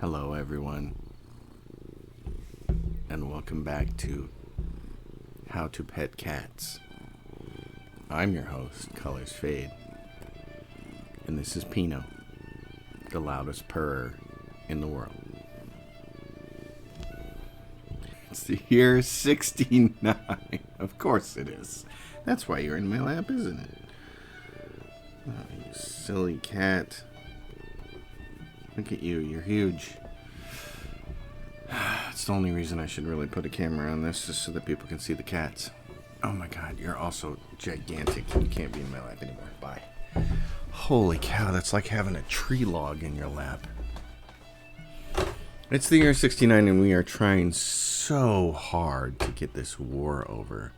Hello, everyone, and welcome back to How to Pet Cats. I'm your host, Colors Fade, and this is Pinot, the loudest purrer in the world. It's the year 69. Of course it is. That's why you're in my lap, isn't it? Oh, you silly cat. Look at you, you're huge. It's the only reason I should really put a camera on this, just so that people can see the cats. Oh my god, you're also gigantic. You can't be in my lap anymore. Bye. Holy cow, that's like having a tree log in your lap. It's the year 69 and we are trying so hard to get this war over.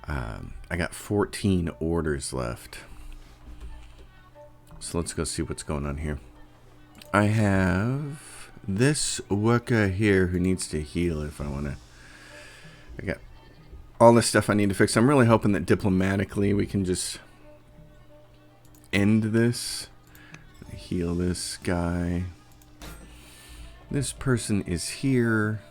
I got 14 orders left. So let's go see what's going on here. I have this worker here who needs to heal if I want to. I got all this stuff I need to fix. I'm really hoping that diplomatically we can just end this. Heal this guy. This person is here.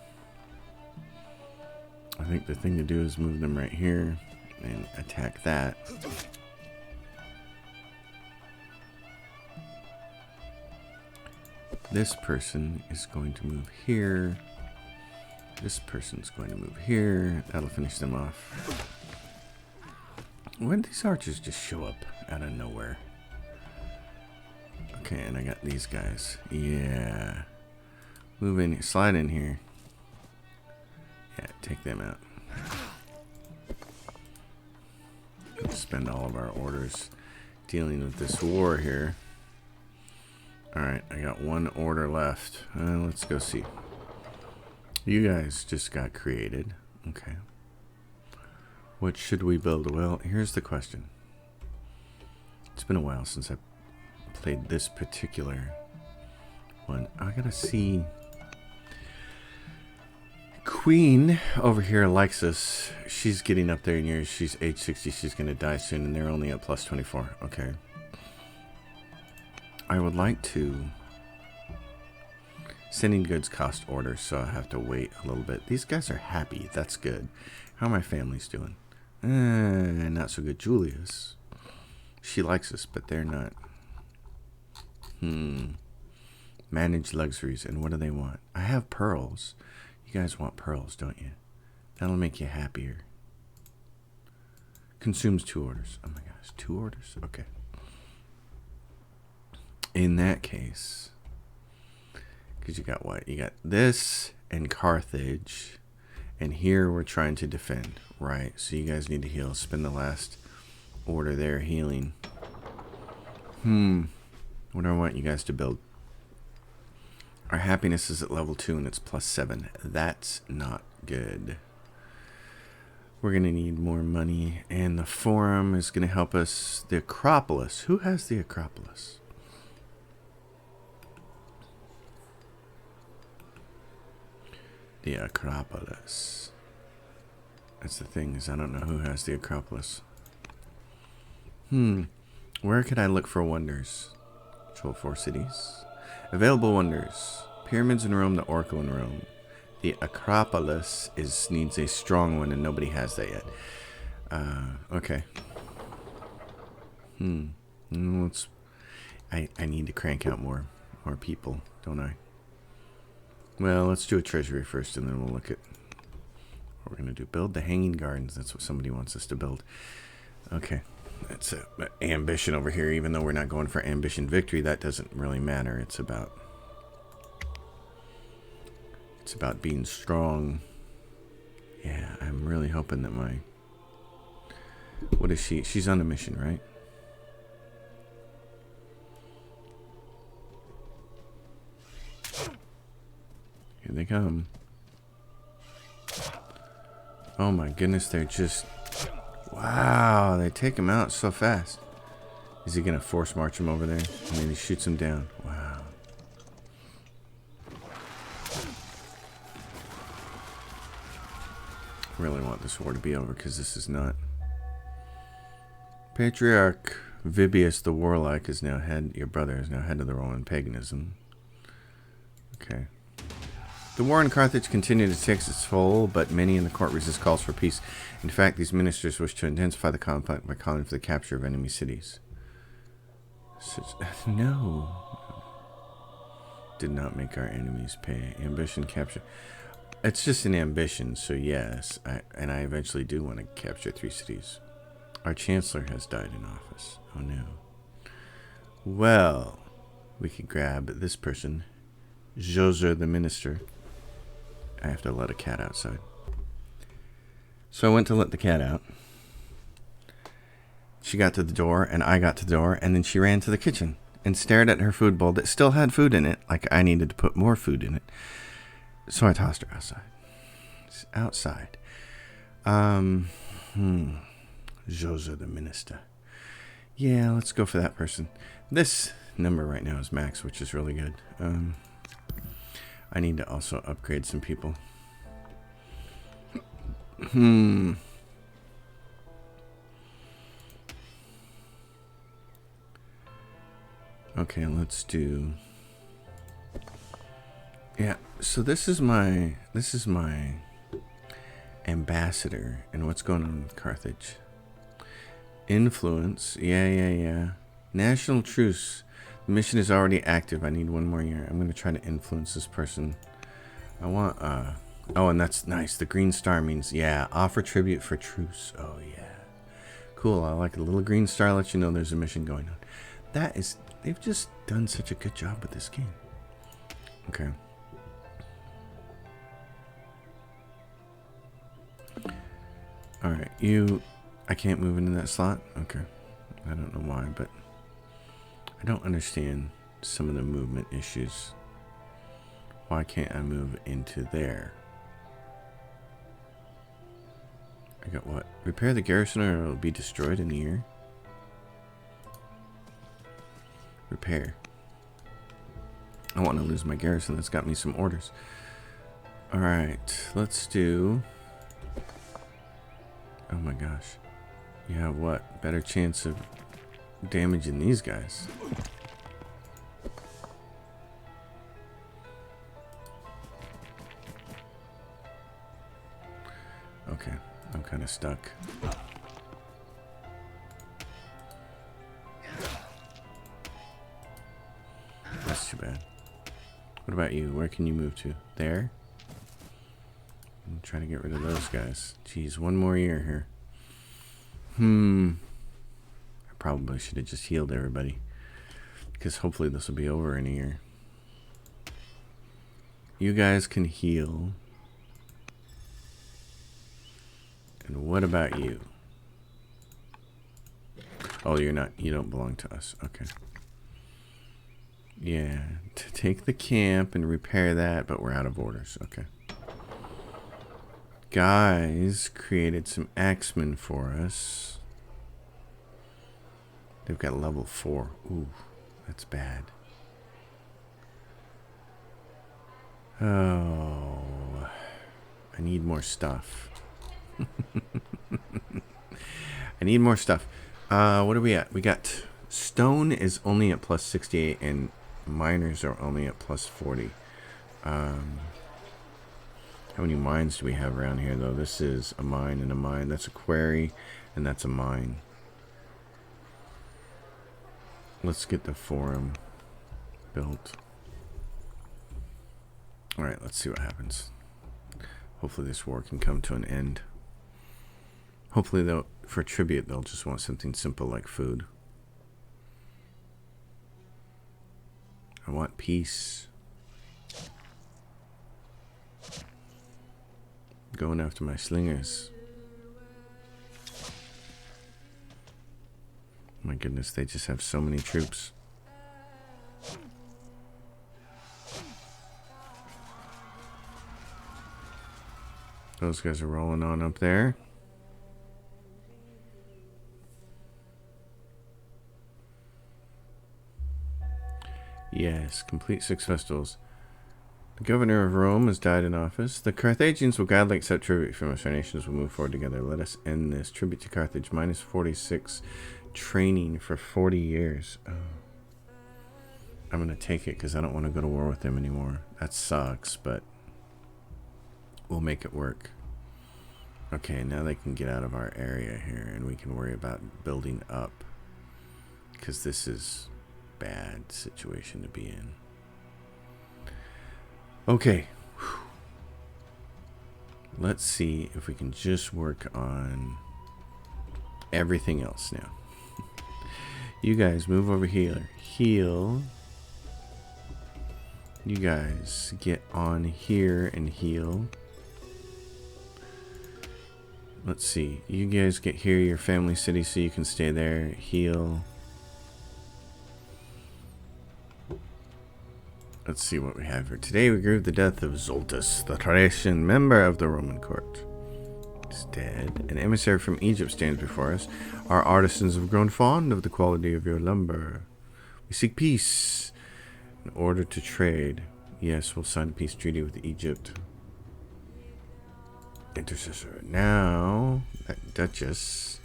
I think the thing to do is move them right here and attack that. This person is going to move here. This person's going to move here. That'll finish them off. When did these archers just show up out of nowhere? Okay, and I got these guys. Yeah. Move in, slide in here. Yeah, take them out. Let's spend all of our orders dealing with this war here. Alright, I got one order left. Let's go see. You guys just got created. Okay. What should we build? Well, here's the question. It's been a while since I played this particular one. I gotta see. Queen over here likes us. She's getting up there in years. She's age 60. She's gonna die soon, and they're only at plus 24. Okay. I would like to. Sending goods cost orders, so I have to wait a little bit. These guys are happy. That's good. How are my families doing? Not so good. Julius. She likes us, but they're not. Manage luxuries. And what do they want? I have pearls. You guys want pearls, don't you? That'll make you happier. Consumes 2 orders. Oh my gosh. 2 orders? Okay. In that case, because you got what? You got this and Carthage, and here we're trying to defend, right? So you guys need to heal. Spend the last order there healing. What do I want you guys to build? Our happiness is at level 2 and it's plus 7. That's not good. We're going to need more money, and the forum is going to help us. The Acropolis. Who has the Acropolis? The Acropolis. That's the thing, is I don't know who has the Acropolis. Where could I look for wonders? Control 4 cities. Available wonders. Pyramids in Rome, the Oracle in Rome. The Acropolis needs a strong one, and nobody has that yet. Okay. I need to crank out more people, don't I? Well, let's do a treasury first, and then we'll look at what we're going to do. Build the Hanging Gardens. That's what somebody wants us to build. Okay. That's an ambition over here. Even though we're not going for ambition victory, that doesn't really matter. It's about being strong. Yeah, I'm really hoping that my... What is she? She's on a mission, right? Here they come. Oh my goodness, they're just... Wow, they take him out so fast. Is he going to force march him over there? And then he shoots him down. Wow. I really want this war to be over, because this is not... Patriarch Vibius the Warlike is now head... Your brother is now head of the Roman paganism. Okay. The war in Carthage continued to take its toll, but many in the court resist calls for peace. In fact, these ministers wish to intensify the conflict by calling for the capture of enemy cities. No. Did not make our enemies pay. Ambition, capture. It's just an ambition, so yes. I eventually do want to capture 3 cities. Our chancellor has died in office. Oh no. Well, we could grab this person. Joser the minister. I have to let a cat outside. So I went to let the cat out. She got to the door, and I got to the door, and then she ran to the kitchen and stared at her food bowl that still had food in it, like I needed to put more food in it. So I tossed her outside. It's outside. Joser the minister. Yeah, let's go for that person. This number right now is max, which is really good. I need to also upgrade some people. Okay, let's do. Yeah, so this is my ambassador, and what's going on with Carthage? Influence, yeah. National truce. The mission is already active. I need 1 more year. I'm going to try to influence this person. I want, oh, and that's nice. The green star means, yeah, offer tribute for truce. Oh, yeah. Cool. I like a little green star. Let you know there's a mission going on. That is, they've just done such a good job with this game. Okay. All right. I can't move into that slot. Okay. I don't know why, but I don't understand some of the movement issues. Why can't I move into there? I got what? Repair the garrison or it'll be destroyed in a year? Repair. I want to lose my garrison. That's got me some orders. Alright, let's do... Oh my gosh. You have what? Better chance of damaging these guys. Okay, I'm kind of stuck. That's too bad. What about you? Where can you move to? There? I'm trying to get rid of those guys. Jeez, 1 more year here. I probably should have just healed everybody. Because hopefully this will be over in a year. You guys can heal. And what about you? Oh, you're not. You don't belong to us. Okay. Yeah. To take the camp and repair that, but we're out of orders. Okay. Guys created some axemen for us. They've got level 4. Ooh, that's bad. Oh, I need more stuff. I need more stuff. What are we at? We got stone is only at plus 68 and miners are only at plus 40. How many mines do we have around here, though? This is a mine and a mine. That's a quarry, and that's a mine. Let's get the forum built. Alright, let's see what happens. Hopefully this war can come to an end. Hopefully, they'll, for tribute, they'll just want something simple like food. I want peace. Going after my slingers. My goodness, they just have so many troops. Those guys are rolling on up there. Yes, complete 6 festivals. The governor of Rome has died in office. The Carthaginians will gladly accept tribute from us. Our nations will move forward together. Let us end this. Tribute to Carthage. Minus 46. Training for 40 years. Oh. I'm going to take it because I don't want to go to war with them anymore. That sucks, but we'll make it work. Okay, now they can get out of our area here, and we can worry about building up, because this is a bad situation to be in. Okay. Let's see if we can just work on everything else now. You guys move over here. Heal. You guys get on here and heal. Let's see. You guys get here, your family city, so you can stay there. Heal. Let's see what we have here. Today we grieve the death of Zoltus, the Thracian member of the Roman court. He's dead. An emissary from Egypt stands before us. Our artisans have grown fond of the quality of your lumber. We seek peace in order to trade. Yes, we'll sign a peace treaty with Egypt. Intercessor. Now, that Duchess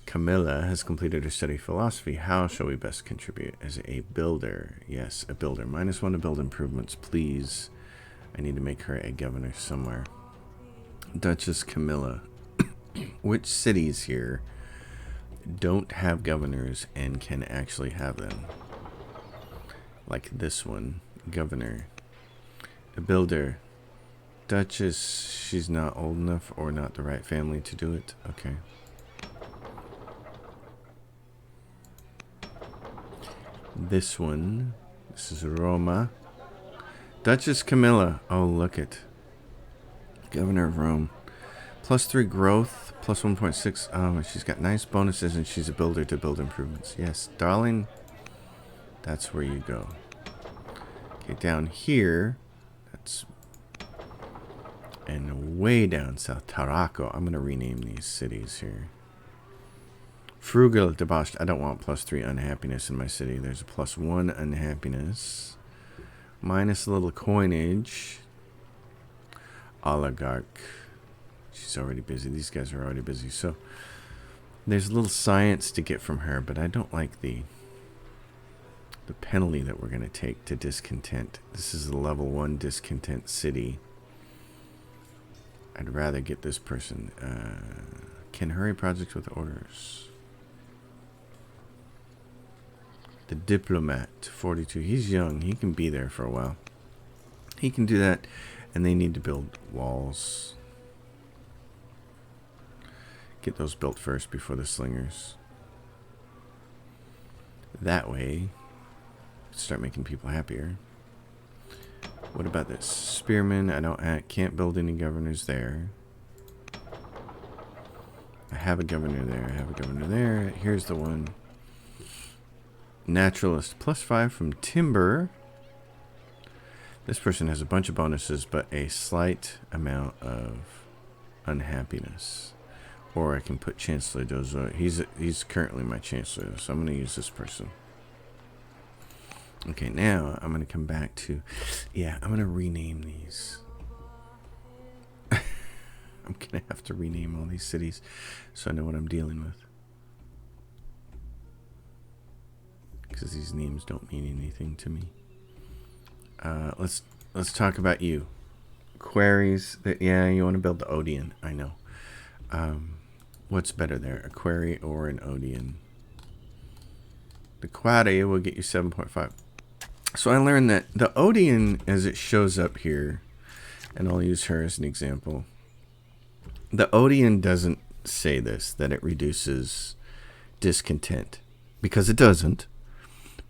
Camilla has completed her study of philosophy. How shall we best contribute? As a builder. Yes, a builder. -1 to build improvements, please. I need to make her a governor somewhere. Duchess Camilla. Which cities here don't have governors and can actually have them? Like this one. Governor. A builder. Duchess, she's not old enough or not the right family to do it. Okay. This one. This is Roma. Duchess Camilla. Oh, look it. Governor of Rome. +3 growth. Plus 1.6. Oh, she's got nice bonuses and she's a builder to build improvements. Yes, darling. That's where you go. Okay, down here. That's... And way down south, Tarraco. I'm going to rename these cities here. Frugal, debauched. I don't want +3 unhappiness in my city. There's a +1 unhappiness. Minus a little coinage. Oligarch. She's already busy. These guys are already busy. So there's a little science to get from her, but I don't like the penalty that we're going to take to discontent. This is a level 1 discontent city. I'd rather get this person. Can hurry projects with orders. The diplomat, 42. He's young. He can be there for a while. He can do that. And they need to build walls. Get those built first before the slingers. That way, start making people happier. What about this? Spearmen, can't build any governors there. I have a governor there. I have a governor there. Here's the one. Naturalist, +5 from timber. This person has a bunch of bonuses, but a slight amount of unhappiness. Or I can put Chancellor Dozo. He's currently my Chancellor, so I'm going to use this person. Okay, now I'm going to come back to... Yeah, I'm going to rename these. I'm going to have to rename all these cities so I know what I'm dealing with. Because these names don't mean anything to me. Let's talk about you. Quarries. Yeah, you want to build the Odeon. I know. What's better there? A quarry or an Odeon? The quarry will get you 7.5. So I learned that the Odeon, as it shows up here, and I'll use her as an example. The Odeon doesn't say this, that it reduces discontent. Because it doesn't.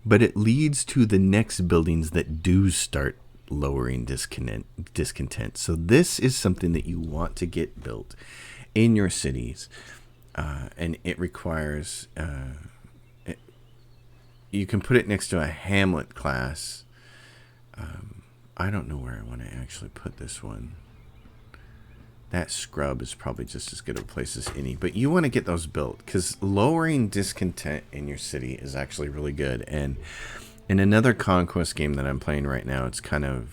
But it leads to the next buildings that do start lowering discontent. So this is something that you want to get built in your cities. And it requires... you can put it next to a Hamlet class. I don't know where I want to actually put this one. That scrub is probably just as good a place as any. But you want to get those built, because lowering discontent in your city is actually really good. And in another Conquest game that I'm playing right now, it's kind of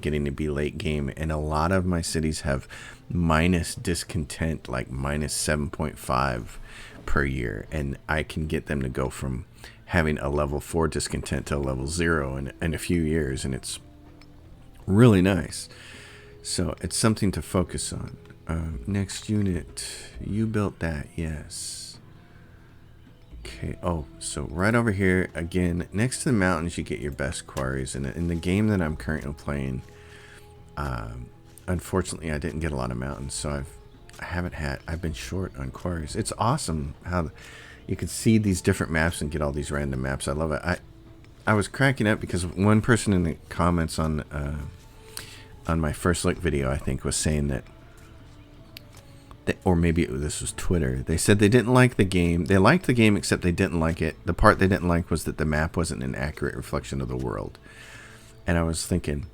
getting to be late game. And a lot of my cities have minus discontent, like minus 7.5. per year, and I can get them to go from having a level 4 discontent to a level 0 in a few years, and it's really nice. So it's something to focus on. Next unit, you built that, yes. Okay, oh, so right over here, again, next to the mountains, you get your best quarries. And in the game that I'm currently playing, unfortunately, I didn't get a lot of mountains, so I've been short on quarries. It's awesome how you can see these different maps and get all these random maps. I love it. I was cracking up because one person in the comments on my first look video, I think, was saying that, or maybe this was Twitter, they said they didn't like the game. They liked the game, except they didn't like it. The part they didn't like was that the map wasn't an accurate reflection of the world. And I was thinking,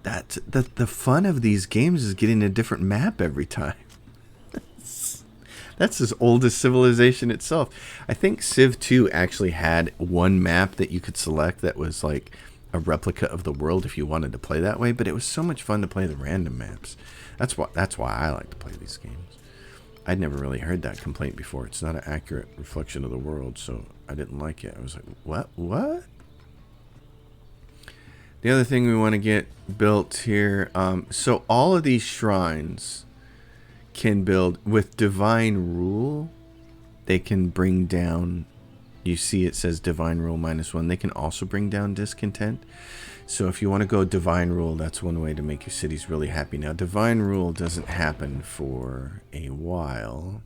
that the fun of these games is getting a different map every time. That's as old as civilization itself. I think Civ 2 actually had one map that you could select that was like a replica of the world if you wanted to play that way, but it was so much fun to play the random maps. That's why I like to play these games. I'd never really heard that complaint before. It's not an accurate reflection of the world, so I didn't like it. I was like, what? The other thing we want to get built here, so all of these shrines can build with divine rule. They can bring down, you see it says divine rule -1. They can also bring down discontent. So if you want to go divine rule, that's one way to make your cities really happy. Now, divine rule doesn't happen for a while.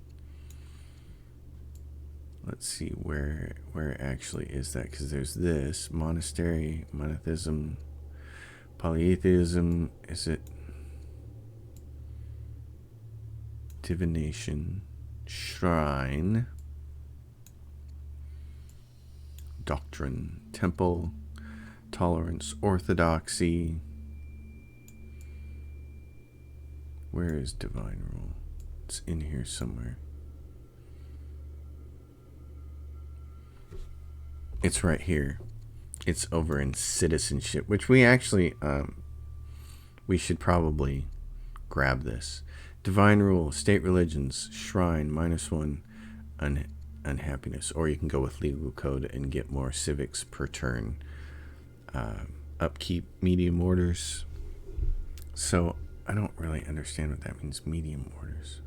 Let's see where actually is that, because there's this monastery, monotheism, polytheism. Is it divination, shrine, doctrine, temple, tolerance, orthodoxy. Where is divine rule? It's in here somewhere. It's right here. It's over in citizenship, which we actually we should probably grab this. Divine rule, state religions, shrine, -1, unhappiness. Or you can go with legal code and get more civics per turn. Upkeep, medium orders. So I don't really understand what that means, medium orders.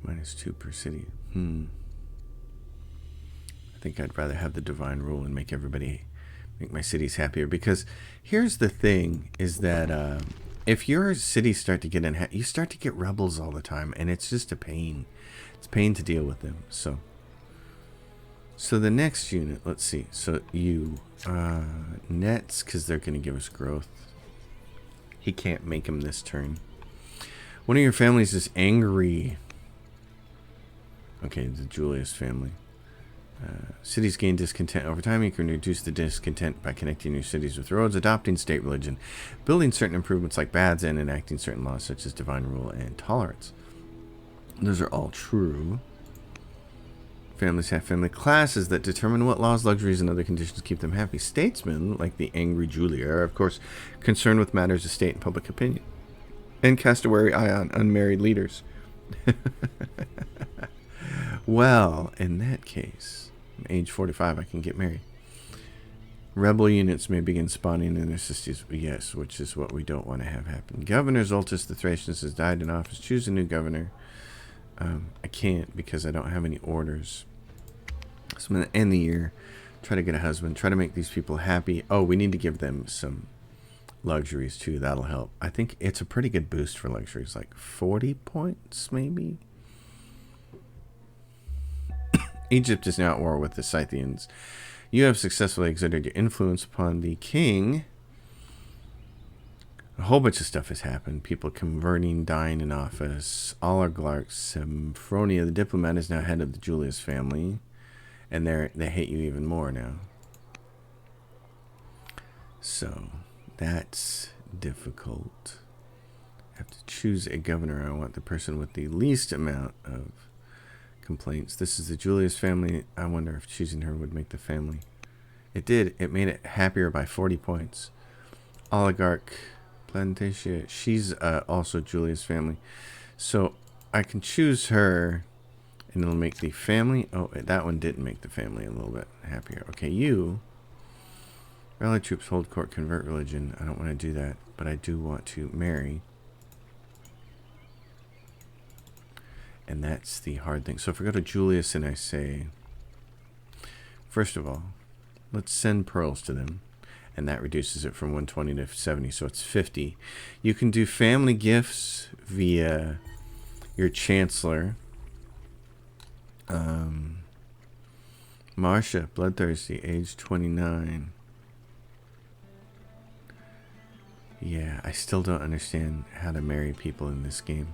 -2 per city. I think I'd rather have the divine rule and make my cities happier, because here's the thing is that if your cities start to get you start to get rebels all the time, and it's just a pain. It's a pain to deal with them. So the next unit, let's see. So you nets, because they're going to give us growth. He can't make them this turn. One of your families is angry. Okay, the Julius family. Cities gain discontent over time. You can reduce the discontent by connecting your cities with roads, adopting state religion, building certain improvements like baths, and enacting certain laws such as divine rule and tolerance. Those are all true. Families have family classes that determine what laws, luxuries, and other conditions keep them happy. Statesmen, like the angry Julia, are of course concerned with matters of state and public opinion, and cast a wary eye on unmarried leaders. Well, in that case, age 45, I can get married. Rebel units may begin spawning in their cities. Yes, which is what we don't want to have happen. Governor Zoltus the Thracian has died in office. Choose a new governor. I can't because I don't have any orders. So I'm going to end the year. Try to get a husband. Try to make these people happy. Oh, we need to give them some luxuries too. That'll help. I think it's a pretty good boost for luxuries. Like 40 points maybe. Egypt is now at war with the Scythians. You have successfully exerted your influence upon the king. A whole bunch of stuff has happened. People converting, dying in office. Oligarchs. Semphronia, the diplomat, is now head of the Julius family. And they hate you even more now. So, that's difficult. I have to choose a governor. I want the person with the least amount of complaints. This is the Julius family. I wonder if choosing her would make the family. It did. It made it happier by 40 points. Oligarch Plantatia. She's also Julius family. So I can choose her And it'll make the family... Oh, that one didn't make the family a little bit happier. Okay, you... Rally troops, hold court, convert religion. I don't want to do that, but I do want to marry. And that's the hard thing. So if I go to Julius and I say... First of all, let's send pearls to them. And that reduces it from 120 to 70, so it's 50. You can do family gifts via your chancellor. Marcia, bloodthirsty, age 29. Yeah, I still don't understand how to marry people in this game.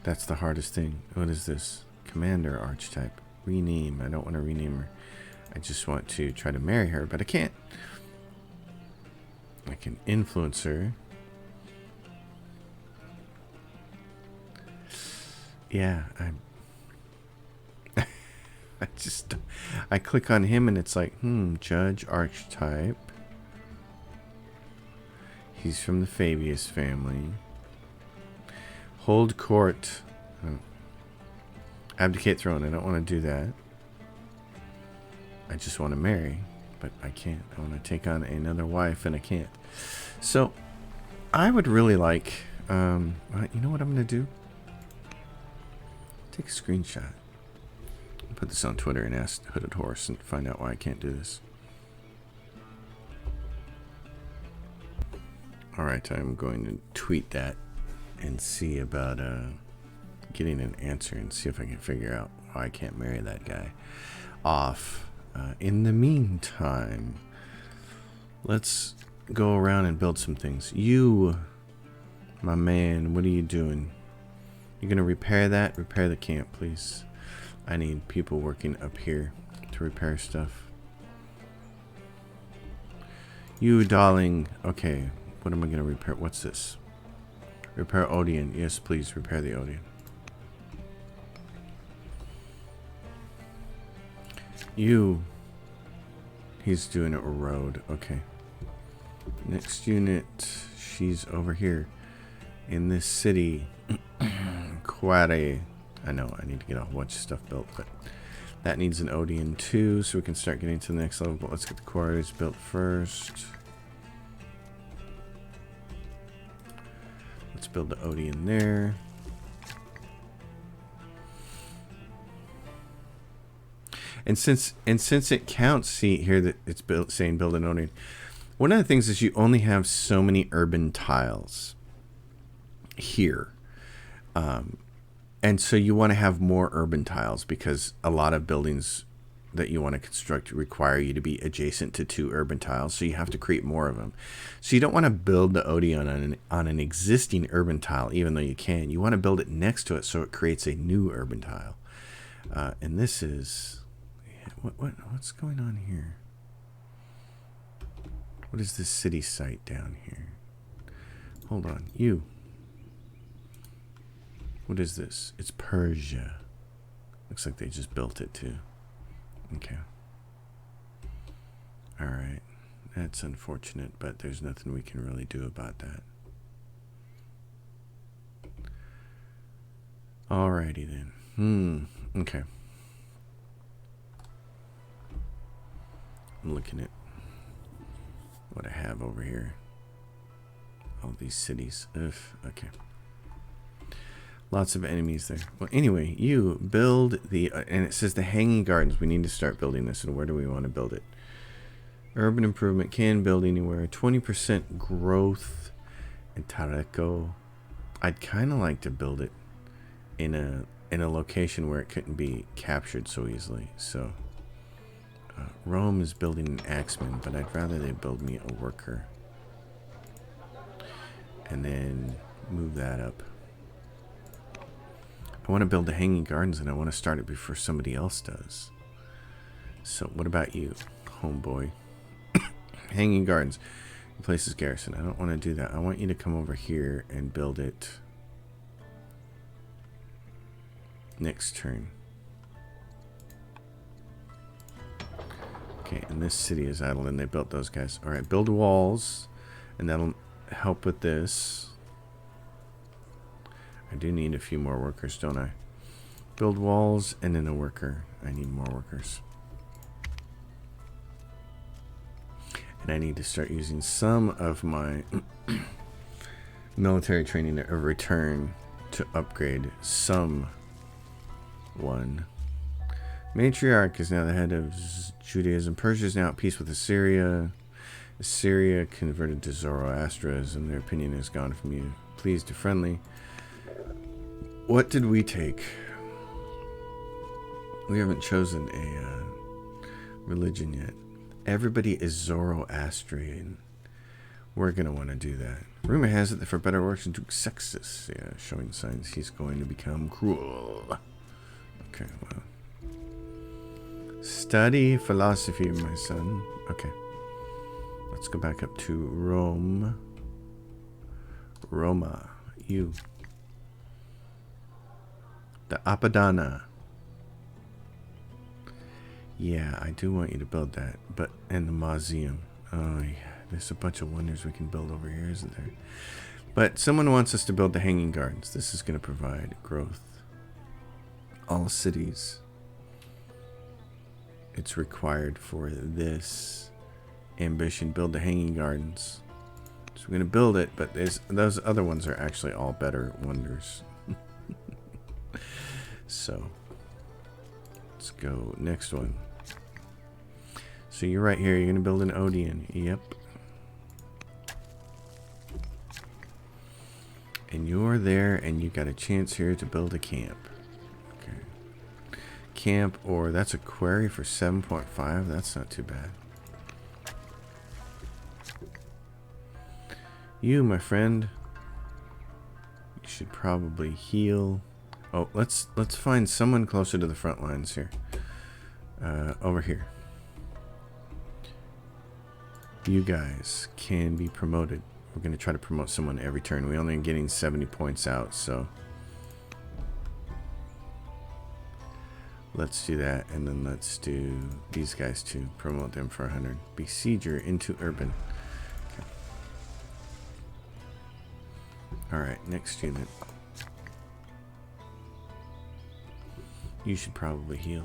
That's the hardest thing. What is this? Commander archetype. Rename. I don't want to rename her. I just want to try to marry her, but I can't. I can influence her. Yeah, I click on him and it's like, judge archetype. He's from the Fabius family. Hold court. Abdicate throne. I don't want to do that. I just want to marry, but I can't. I want to take on another wife, and I can't. So, I would really like... you know what I'm going to do? Take a screenshot. Put this on Twitter and ask Hooded Horse and find out why I can't do this. Alright, I'm going to tweet that and see about getting an answer and see if I can figure out why I can't marry that guy off. In the meantime, let's go around and build some things. You, my man, what are you doing? You're going to repair that? Repair the camp, please. I need people working up here to repair stuff. You, darling. Okay, what am I going to repair? What's this? Repair Odeon. Yes, please, repair the Odeon. You. He's doing a road. Okay. Next unit. She's over here. In this city. Quare. I know I need to get a whole bunch of stuff built, but that needs an Odeon too, so we can start getting to the next level. But let's get the quarries built first. Let's build the Odeon there. And since it counts, see here that it's saying build an Odeon. One of the things is you only have so many urban tiles here. And so you want to have more urban tiles because a lot of buildings that you want to construct require you to be adjacent to 2 urban tiles. So you have to create more of them. So you don't want to build the Odeon on an existing urban tile, even though you can. You want to build it next to it so it creates a new urban tile. And this is... What's going on here? What is this city site down here? Hold on. You. What is this? It's Persia. Looks like they just built it too. Okay. Alright. That's unfortunate, but there's nothing we can really do about that. Alrighty then. Okay. I'm looking at what I have over here. All these cities. Ugh. Okay. Lots of enemies there. Well, anyway, you build the... and it says the Hanging Gardens. We need to start building this. And where do we want to build it? Urban improvement. Can build anywhere. 20% growth in Tareco. I'd kind of like to build it in a location where it couldn't be captured so easily. So... Rome is building an axeman, but I'd rather they build me a worker. And then move that up. I want to build the Hanging Gardens and I want to start it before somebody else does. So what about you, homeboy? Hanging Gardens. Replaces garrison. I don't want to do that. I want you to come over here and build it next turn. Okay, and this city is idle, and they built those guys. All right, build walls, and that'll help with this. I do need a few more workers, don't I? Build walls and then a worker. I need more workers. And I need to start using some of my military training to return to upgrade someone. Matriarch is now the head of Judaism. Persia is now at peace with Assyria. Assyria converted to Zoroastrianism. Their opinion has gone from you pleased to friendly. What did we take? We haven't chosen a religion yet. Everybody is Zoroastrian. We're going to want to do that. Rumor has it that for better works, Duke Sextus, yeah, showing signs he's going to become cruel. Okay, well. Study philosophy, my son. Okay. Let's go back up to Rome. Roma. You. The Apadana. Yeah, I do want you to build that. But, and the Mausoleum. Oh, yeah. There's a bunch of wonders we can build over here, isn't there? But someone wants us to build the Hanging Gardens. This is going to provide growth. All cities. It's required for this ambition. Build the Hanging Gardens. So we're going to build it, but those other ones are actually all better wonders. So, let's go next one. So you're right here. You're going to build an Odeon. Yep. And you're there, and you got a chance here to build a camp. Okay. Camp, or that's a quarry for 7.5. That's not too bad. You, my friend. You should probably heal. Oh, let's find someone closer to the front lines here. Over here. You guys can be promoted. We're going to try to promote someone every turn. We only are getting 70 points out, so let's do that, and then let's do these guys too. Promote them for 100. Besieger into urban. Okay. All right, next unit. You should probably heal.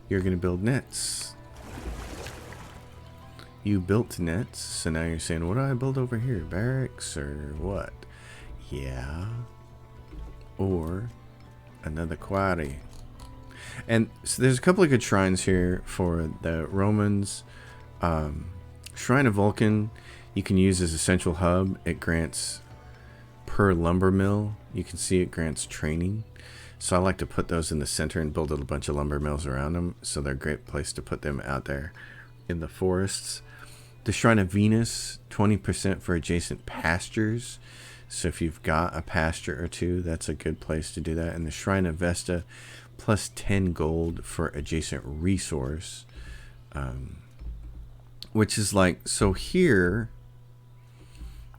You're going to build nets. You built nets, so now you're saying, what do I build over here? Barracks or what? Yeah. Or another quarry. And so there's a couple of good shrines here for the Romans. Shrine of Vulcan, you can use as a central hub. It grants per lumber mill. You can see it grants training. So I like to put those in the center and build a bunch of lumber mills around them. So they're a great place to put them out there in the forests. The Shrine of Venus, 20% for adjacent pastures. So if you've got a pasture or two, that's a good place to do that. And the Shrine of Vesta, plus 10 gold for adjacent resource. Which is like, so here,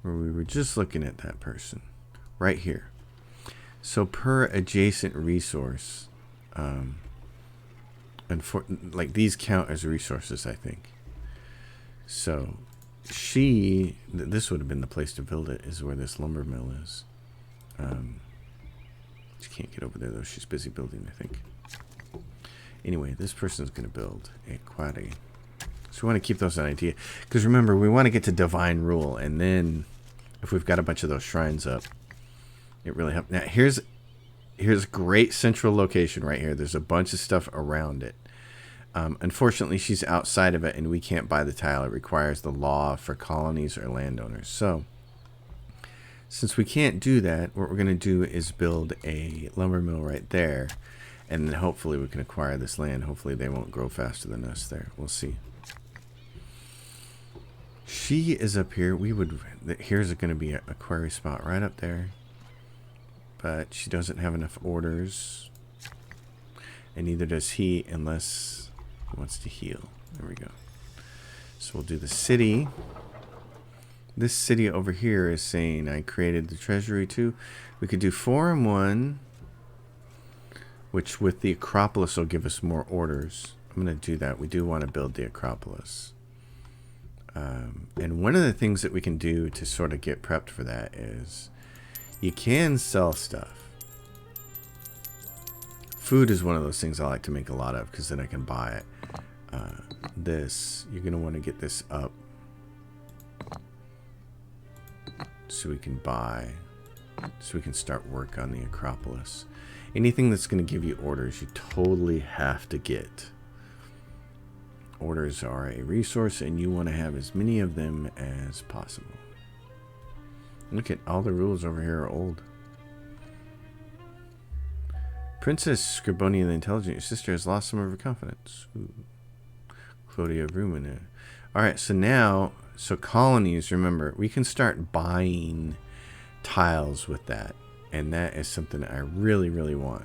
where we were just looking at that person, right here. So per adjacent resource, and for like these count as resources, I think. So this would have been the place to build it, is where this lumber mill is. She can't get over there though. She's busy building, I think. Anyway, this person's going to build a quarry. So we want to keep those an idea, because remember, we want to get to divine rule, and then if we've got a bunch of those shrines up, it really helps. Now here's a great central location right here. There's a bunch of stuff around it. Unfortunately, she's outside of it, and we can't buy the tile. It requires the law for colonies or landowners. So since we can't do that, what we're going to do is build a lumber mill right there, and then hopefully we can acquire this land. Hopefully they won't grow faster than us there. We'll see. She is up here. Here's going to be a quarry spot right up there. But she doesn't have enough orders. And neither does he, unless he wants to heal. There we go. So we'll do the city. This city over here is saying I created the treasury too. We could do 4 and 1, which with the Acropolis will give us more orders. I'm going to do that. We do want to build the Acropolis. And one of the things that we can do to sort of get prepped for that is you can sell stuff. Food is one of those things I like to make a lot of because then I can buy it. This, you're going to want to get this up so we can buy, so we can start work on the Acropolis. Anything that's going to give you orders, you totally have to get. Orders are a resource, and you want to have as many of them as possible. Look at all the rules over here are old. Princess Scribonia the Intelligent, your sister has lost some of her confidence. Ooh. Claudia Rumina. Alright, so now, so colonies, remember, we can start buying tiles with that. And that is something I really, really want.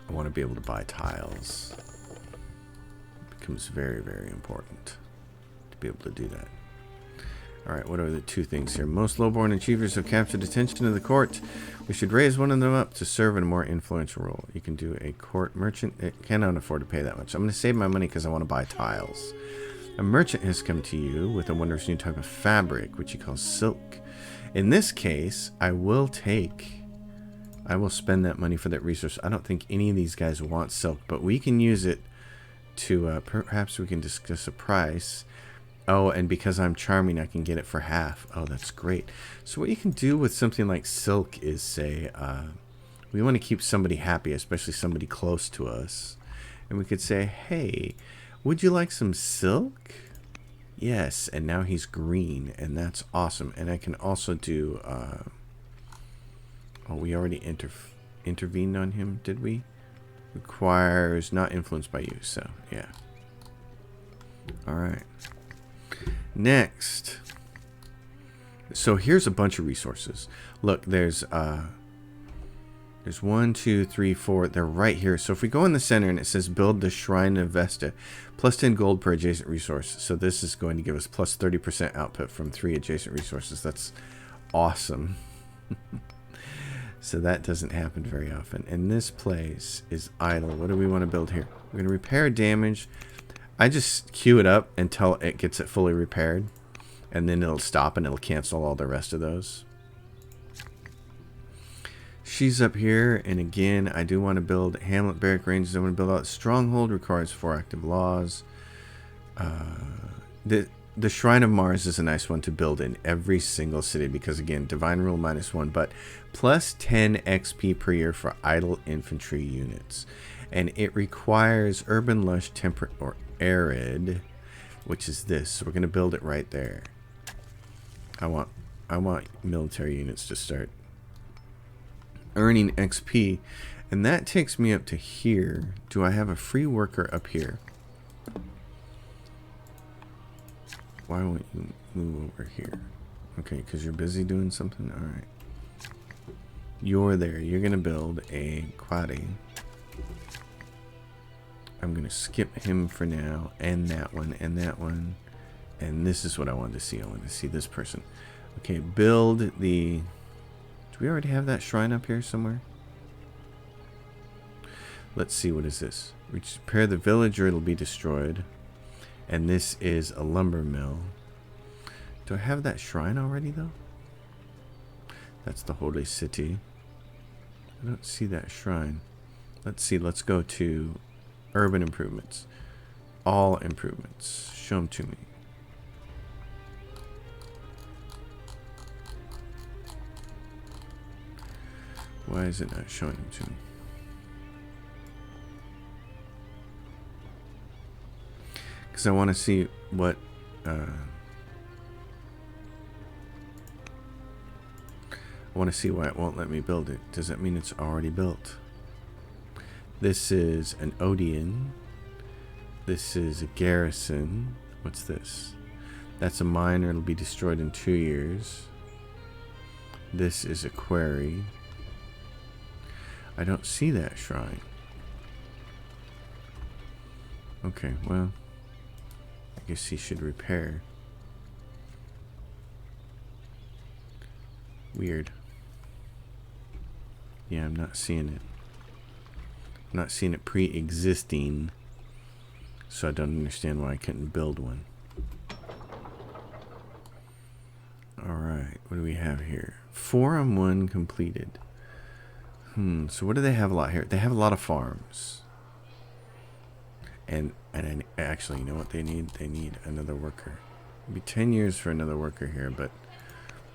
I want to be able to buy tiles. It becomes very, very important to be able to do that. Alright, what are the two things here? Most lowborn achievers have captured attention of the court. We should raise one of them up to serve in a more influential role. You can do a court merchant. It cannot afford to pay that much. I'm going to save my money because I want to buy tiles. A merchant has come to you with a wondrous new type of fabric, which he calls silk. In this case, I will spend that money for that resource. I don't think any of these guys want silk, but we can use it to, perhaps we can discuss a price. Oh, and because I'm charming, I can get it for half. Oh, that's great. So what you can do with something like silk is say, we want to keep somebody happy, especially somebody close to us. And we could say, hey, would you like some silk? Yes, and now he's green, and that's awesome. And I can also do, oh, we already intervened on him, did we? Requires not influenced by you, so, yeah. All right. Next, so here's a bunch of resources. Look, there's 1, 2, 3, 4. They're right here. So if we go in the center and it says build the Shrine of Vesta, plus 10 gold per adjacent resource. So this is going to give us plus 30% output from 3 adjacent resources. That's awesome. So that doesn't happen very often. And this place is idle. What do we want to build here? We're going to repair damage. I just queue it up until it gets it fully repaired, and then it'll stop and it'll cancel all the rest of those. She's up here, and again, I do want to build Hamlet Barrack Ranges. I want to build out Stronghold, requires 4 active laws. The Shrine of Mars is a nice one to build in every single city because, again, Divine Rule -1, but plus 10 XP per year for idle infantry units. And it requires Urban, Lush, Temperate, or Arid, which is this. So we're going to build it right there. I want military units to start earning XP, and that takes me up to here. Do I have a free worker up here? Why won't you move over here? Okay, because you're busy doing something? Alright. You're there. You're going to build a quaddy. I'm going to skip him for now, and that one, and that one. And this is what I wanted to see. I wanted to see this person. Okay, build the... Do we already have that shrine up here somewhere? Let's see, what is this? Repair the village or it'll be destroyed. And this is a lumber mill. Do I have that shrine already, though? That's the Holy City. I don't see that shrine. Let's see, let's go to... Urban improvements. All improvements. Show them to me. Why is it not showing them to me? Because I want to see what... I want to see why it won't let me build it. Does that mean it's already built? This is an Odeon. This is a garrison. What's this? That's a miner. It'll be destroyed in 2 years. This is a quarry. I don't see that shrine. Okay, well, I guess he should repair. Weird. Yeah, I'm not seeing it. I'm not seeing it pre-existing, so I don't understand why I couldn't build one. All right, what do we have here? 4-on-1 completed. So what do they have a lot here? They have a lot of farms. And actually, you know what they need? They need another worker. It'll be 10 years for another worker here, but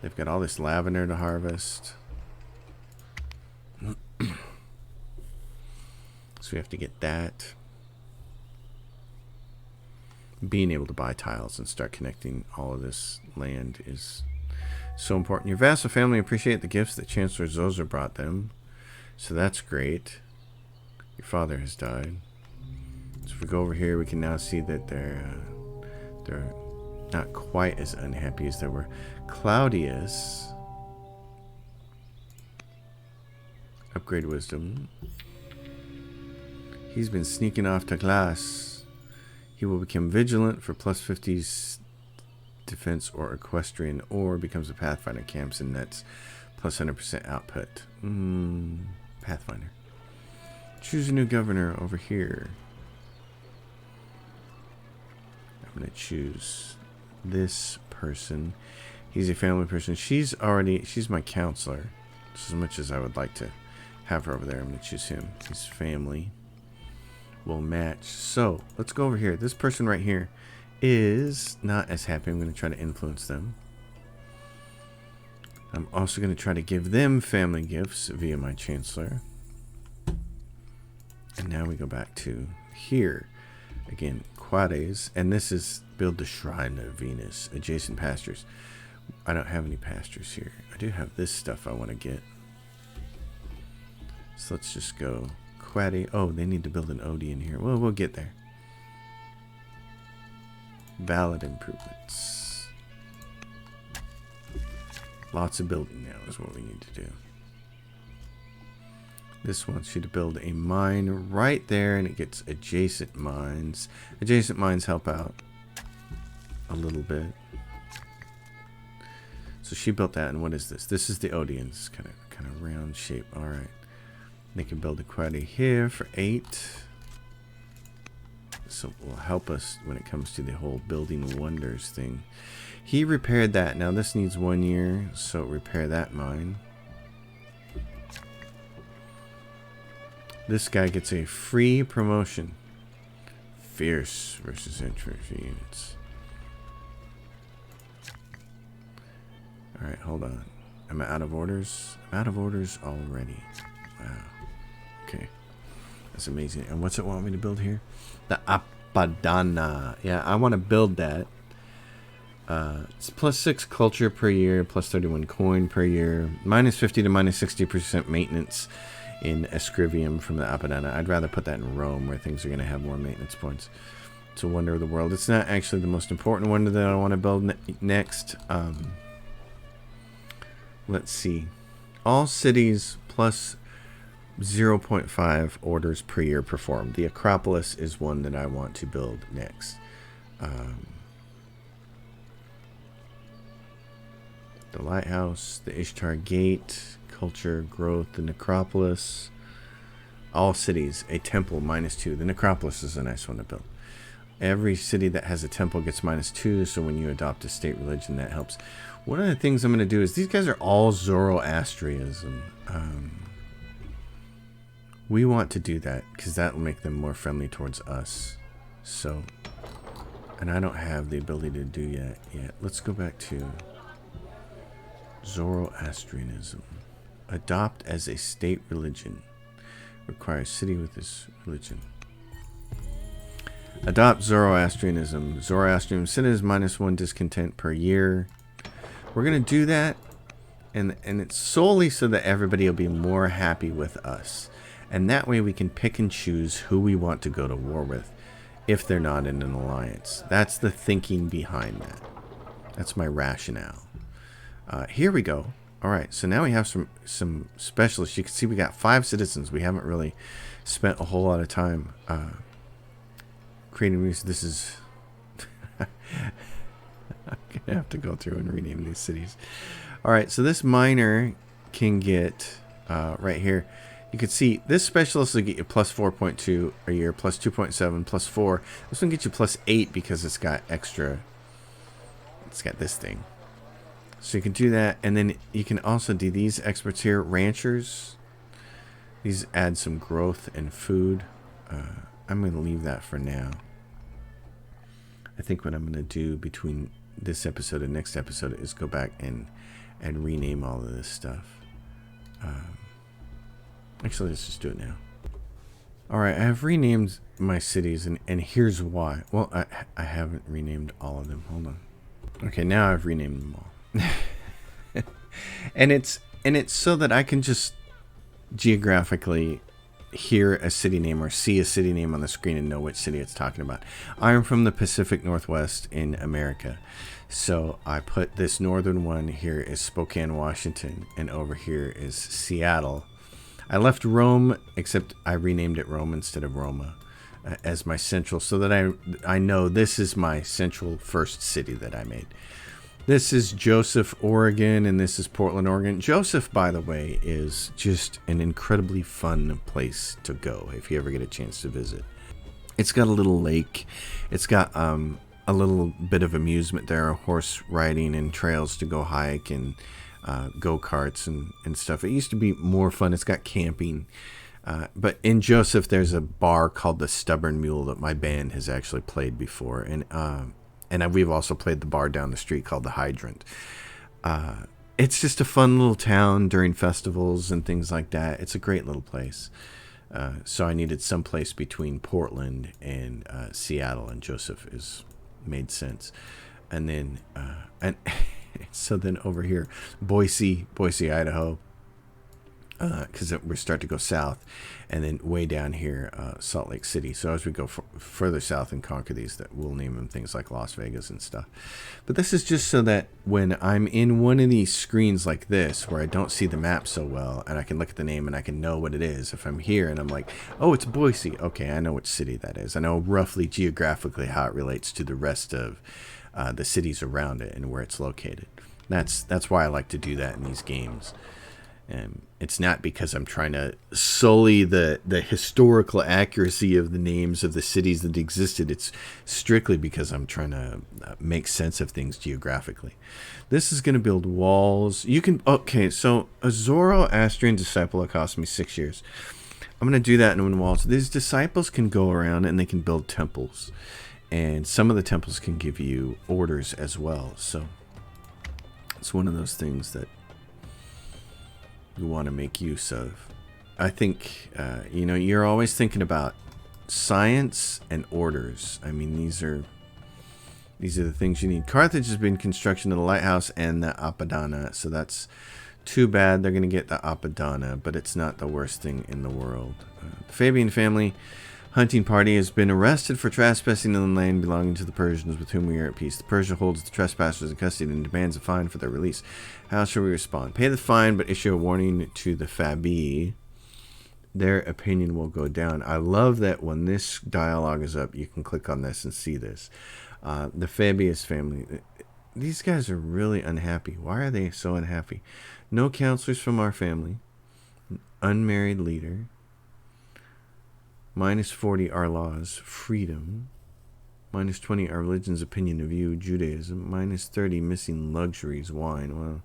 they've got all this lavender to harvest. So we have to get that. Being able to buy tiles and start connecting all of this land is so important. Your vassal family appreciate the gifts that Chancellor Zoser brought them. So that's great. Your father has died. So if we go over here, we can now see that they're not quite as unhappy as they were. Claudius. Upgrade wisdom. He's been sneaking off to class. He will become vigilant for plus 50's defense or equestrian, or becomes a pathfinder, camps and nets, plus 100% output. Pathfinder. Choose a new governor over here. I'm going to choose this person. He's a family person. She's my counselor. Just as much as I would like to have her over there, I'm going to choose him. His family will match. So let's go over here. This person right here is not as happy. I'm going to try to influence them. I'm also going to try to give them family gifts via my chancellor. And now we go back to here. Again, Quades. And this is build the shrine of Venus. Adjacent pastures. I don't have any pastures here. I do have this stuff I want to get. So let's just go Quade. Oh, they need to build an OD in here. Well, we'll get there. Valid improvements. Lots of building now is what we need to do. This wants you to build a mine right there, and it gets adjacent mines. Adjacent mines help out a little bit. So she built that, and what is this? This is the Odeon's kind of round shape. All right. They can build a quaddy here for 8. So it will help us when it comes to the whole building wonders thing. He repaired that. Now this needs 1 year, so repair that mine. This guy gets a free promotion. Fierce versus infantry units. Alright, hold on. Am I out of orders? I'm out of orders already. Wow. Okay. That's amazing. And what's it want me to build here? The Apadana. Yeah, I want to build that. It's plus 6 culture per year, plus 31 coin per year, minus 50 to minus 60% maintenance in Escrivium from the Apadana. I'd rather put that in Rome, where things are going to have more maintenance points. It's a wonder of the world. It's not actually the most important wonder that I want to build next. Let's see. All cities plus 0.5 orders per year performed. The Acropolis is one that I want to build next. The Lighthouse, the Ishtar Gate, Culture, Growth, the Necropolis. All cities, a temple, minus 2. The Necropolis is a nice one to build. Every city that has a temple gets minus 2, so when you adopt a state religion, that helps. One of the things I'm going to do is, these guys are all Zoroastrianism. We want to do that, because that will make them more friendly towards us. So, and I don't have the ability to do that yet. Let's go back to Zoroastrianism. Adopt as a state religion. Requires city with this religion. Adopt Zoroastrianism. Zoroastrianism cities minus 1 discontent per year. We're going to do that, and it's solely so that everybody will be more happy with us. And that way we can pick and choose who we want to go to war with if they're not in an alliance. That's the thinking behind that. That's my rationale. Here we go. All right, so now we have some specialists. You can see we got 5 citizens. We haven't really spent a whole lot of time creating these. This is... I'm going to have to go through and rename these cities. All right, so this miner can get, right here, you can see this specialist will get you plus 4.2 a year, plus 2.7, plus 4. This one gets you plus 8 because it's got extra, it's got this thing. So you can do that, and then you can also do these experts here, ranchers. These add some growth and food. I'm going to leave that for now. I think what I'm going to do between this episode and next episode is go back and rename all of this stuff. Actually, let's just do it now. All right, I have renamed my cities, and here's why. Well, I haven't renamed all of them. Hold on. Okay, now I've renamed them all. and it's so that I can just geographically hear a city name or see a city name on the screen and know which city it's talking about. I'm from the Pacific Northwest in America, so I put this northern one here is Spokane, Washington, and over here is Seattle. I left Rome, except I renamed it Rome instead of Roma, as my central, so that I know this is my central first city that I made. This is Joseph, Oregon, and this is Portland, Oregon. Joseph, by the way, is just an incredibly fun place to go if you ever get a chance to visit. It's got a little lake. It's got a little bit of amusement there, horse riding and trails to go hike and go-karts and stuff. It used to be more fun. It's got camping. But in Joseph, there's a bar called the Stubborn Mule that my band has actually played before. And we've also played the bar down the street called the Hydrant. It's just a fun little town during festivals and things like that. It's a great little place. So I needed some place between Portland and Seattle, and Joseph made sense. And then so then over here, Boise, Idaho, because we're starting to go south, and then way down here, Salt Lake City. So as we go further south and conquer these, that we'll name them things like Las Vegas and stuff. But this is just so that when I'm in one of these screens like this, where I don't see the map so well, and I can look at the name and I can know what it is. If I'm here and I'm like, oh, it's Boise. Okay, I know which city that is. I know roughly geographically how it relates to the rest of the cities around it and where it's located. That's why I like to do that in these games. And it's not because I'm trying to sully the historical accuracy of the names of the cities that existed. It's strictly because I'm trying to make sense of things geographically. This is going to build walls. Okay, so a Zoroastrian disciple that cost me 6 years. I'm going to do that in walls. These disciples can go around and they can build temples. And some of the temples can give you orders as well. So it's one of those things that you want to make use of. I think, you're always thinking about science and orders. I mean, these are the things you need. Carthage has been construction of the lighthouse and the Apadana, so that's too bad. They're going to get the Apadana, but it's not the worst thing in the world. The Fabian family hunting party has been arrested for trespassing in the land belonging to the Persians with whom we are at peace. The Persia holds the trespassers in custody and demands a fine for their release. How shall we respond? Pay the fine, but issue a warning to the Fabii. Their opinion will go down. I love that when this dialogue is up, you can click on this and see this. The Fabius family. These guys are really unhappy. Why are they so unhappy? No counselors from our family. Unmarried leader. -40 our laws, freedom. -20 our religion's opinion of you, Judaism. -30 missing luxuries, wine. Well,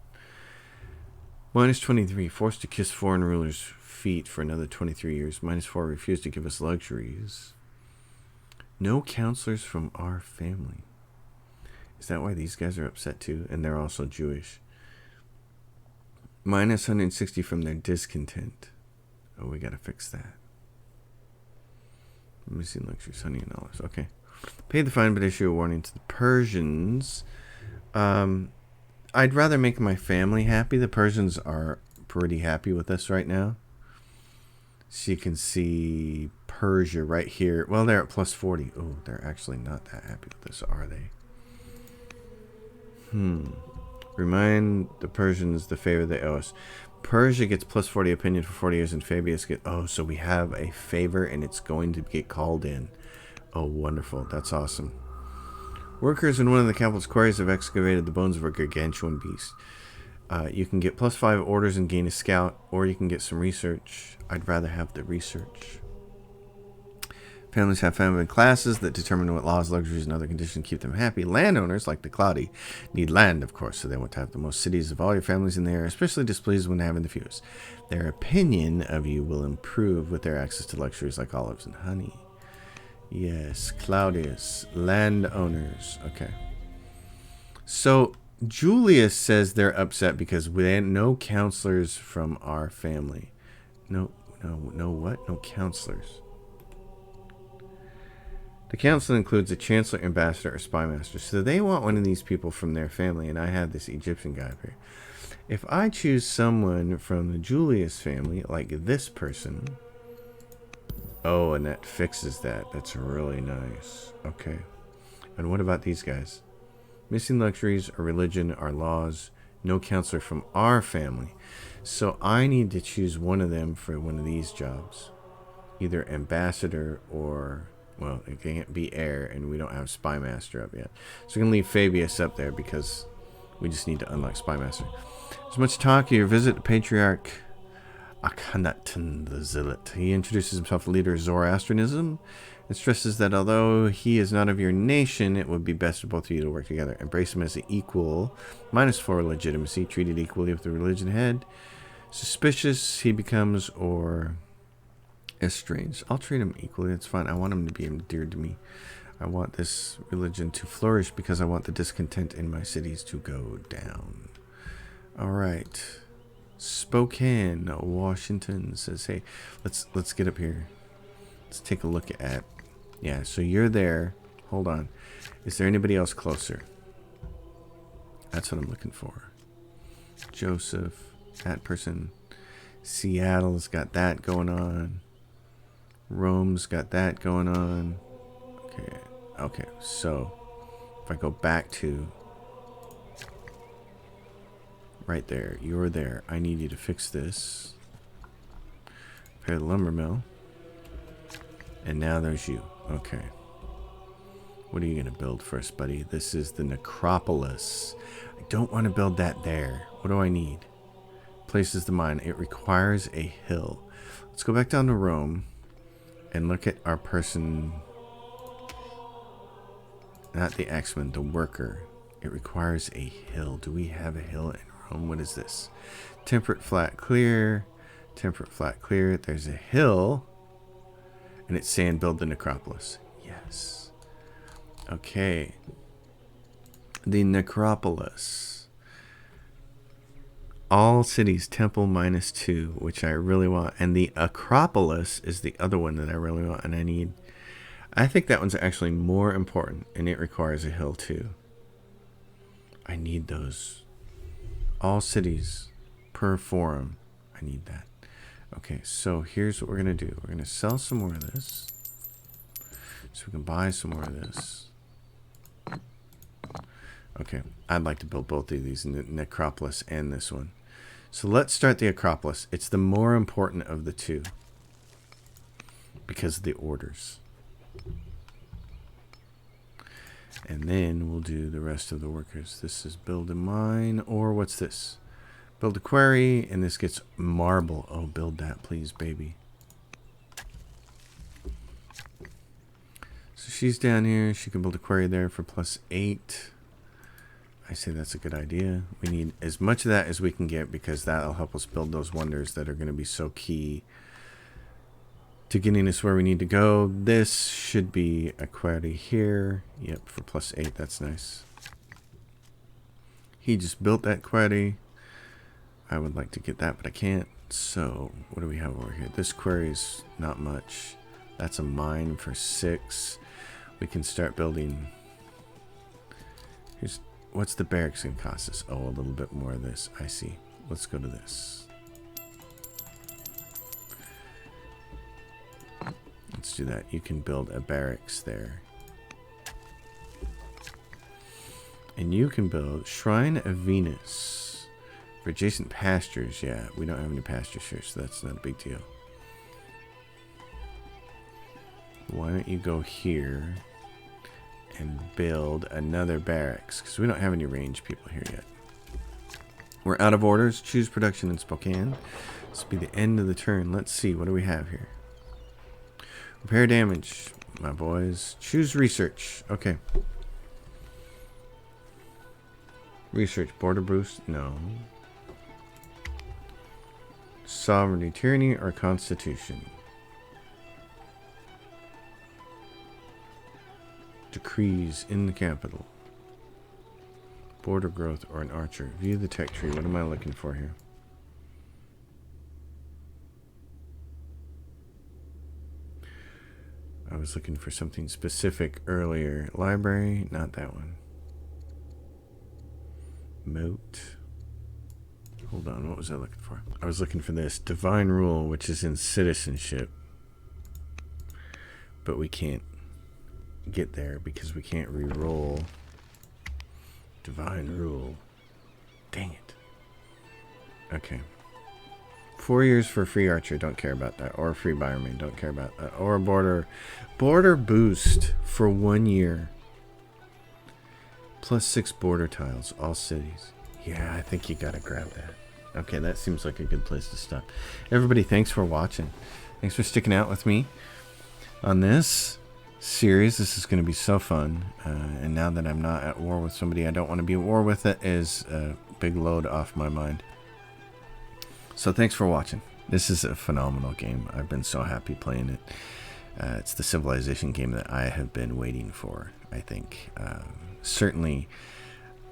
-23 forced to kiss foreign rulers' feet for another 23 years. -4 refused to give us luxuries. No counselors from our family. Is that why these guys are upset too? And they're also Jewish. -160 from their discontent. Oh, we gotta fix that. Missing luxuries, honey and olives. Okay. Pay the fine, but issue a warning to the Persians. I'd rather make my family happy. The Persians are pretty happy with us right now. So you can see Persia right here. Well, they're at +40. Oh, they're actually not that happy with us, are they? Remind the Persians the favor they owe us. Persia gets +40 opinion for 40 years, and Fabius get... Oh, so we have a favor, and it's going to get called in. Oh, wonderful. That's awesome. Workers in one of the capital's quarries have excavated the bones of a gargantuan beast. You can get +5 orders and gain a scout, or you can get some research. I'd rather have the research. Families have family classes that determine what laws, luxuries, and other conditions keep them happy. Landowners, like the Cloudy, need land, of course, so they want to have the most cities of all your families, and they are especially displeased when having the fewest. Their opinion of you will improve with their access to luxuries like olives and honey. Yes, Claudius. Landowners. Okay. So, Julius says they're upset because we had no counselors from our family. No what? No counselors. The council includes a chancellor, ambassador, or spy master. So they want one of these people from their family, and I have this Egyptian guy up here. If I choose someone from the Julius family, like this person... Oh, and that fixes that. That's really nice. Okay. And what about these guys? Missing luxuries, or religion, or laws. No counselor from our family. So I need to choose one of them for one of these jobs. Either ambassador or... Well, it can't be heir, and we don't have spy master up yet. So we're going to leave Fabius up there because we just need to unlock spy master. There's much talk. You visit the patriarch Akhenaten the Zealot. He introduces himself as leader of Zoroastrianism and stresses that although he is not of your nation, it would be best for both of you to work together. Embrace him as an equal, -4 legitimacy, treated equally with the religion head. Suspicious he becomes or estranged. I'll treat him equally. It's fine. I want him to be endeared to me. I want this religion to flourish because I want the discontent in my cities to go down. All right. Spokane, Washington says, hey, let's get up here. Let's take a look at... Yeah, so you're there. Hold on. Is there anybody else closer? That's what I'm looking for. Joseph, that person. Seattle's got that going on. Rome's got that going on. Okay, so if I go back to right there, you're there. I need you to fix this. Repair the lumber mill. And now there's you. Okay. What are you going to build first, buddy? This is the necropolis. I don't want to build that there. What do I need? Places the mine. It requires a hill. Let's go back down to Rome and look at our person. Not the axeman, the worker. It requires a hill. Do we have a hill in Rome? What is this? Temperate, flat, clear. Temperate, flat, clear. There's a hill. And it's saying build the necropolis. Yes. Okay. The necropolis. All cities, temple -2, which I really want. And the Acropolis is the other one that I really want. And I need... I think that one's actually more important. And it requires a hill too. I need those. All cities per forum. I need that. Okay, so here's what we're going to do. We're going to sell some more of this. So we can buy some more of this. Okay, I'd like to build both of these in the necropolis and this one. So let's start the Acropolis. It's the more important of the two because of the orders. And then we'll do the rest of the workers. This is build a mine, or what's this? Build a quarry, and this gets marble. Oh, build that, please, baby. So she's down here. She can build a quarry there for +8. I say that's a good idea. We need as much of that as we can get because that'll help us build those wonders that are going to be so key to getting us where we need to go. This should be a quarry here. Yep, for +8. That's nice. He just built that quarry. I would like to get that, but I can't. So, what do we have over here? This quarry's not much. That's a mine for 6. We can start building. Here's... What's the barracks going to cost us? Oh, a little bit more of this. I see. Let's go to this. Let's do that. You can build a barracks there. And you can build Shrine of Venus for adjacent pastures. Yeah, we don't have any pastures here, so that's not a big deal. Why don't you go here and build another barracks, because we don't have any range people here yet. We're out of orders. Choose production in Spokane. This will be the end of the turn. Let's see. What do we have here? Repair damage. my boys. Choose research. Okay. Research. Border boost? No. Sovereignty, tyranny, or constitution? Decrees in the capital. Border growth or an archer. View the tech tree. What am I looking for here? I was looking for something specific earlier. Library, not that one. Moat. Hold on, what was I looking for? I was looking for this. Divine rule, which is in citizenship. But we can't get there because we can't re-roll. Divine rule. Dang it. Okay. 4 years for free archer, don't care about that. Or free biomarine, don't care about that. Or a border boost for 1 year. Plus 6 border tiles, all cities. Yeah, I think you gotta grab that. Okay, that seems like a good place to stop. Everybody, thanks for watching. Thanks for sticking out with me on this series. This is going to be so fun. And now that I'm not at war with somebody I don't want to be at war with, it is a big load off my mind. So thanks for watching. This is a phenomenal game. I've been so happy playing it. It's the Civilization game that I have been waiting for, I think. Certainly,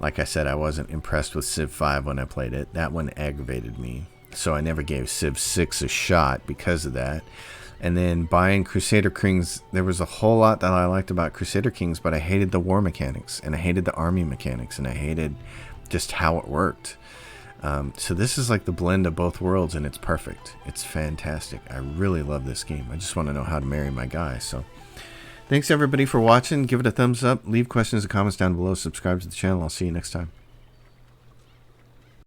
like I said, I wasn't impressed with Civ 5 when I played it. That one aggravated me. So I never gave Civ 6 a shot because of that. And then buying Crusader Kings, there was a whole lot that I liked about Crusader Kings, but I hated the war mechanics, and I hated the army mechanics, and I hated just how it worked. So this is like the blend of both worlds, and it's perfect. It's fantastic. I really love this game. I just want to know how to marry my guy. So thanks everybody for watching. Give it a thumbs up. Leave questions and comments down below. Subscribe to the channel. I'll see you next time.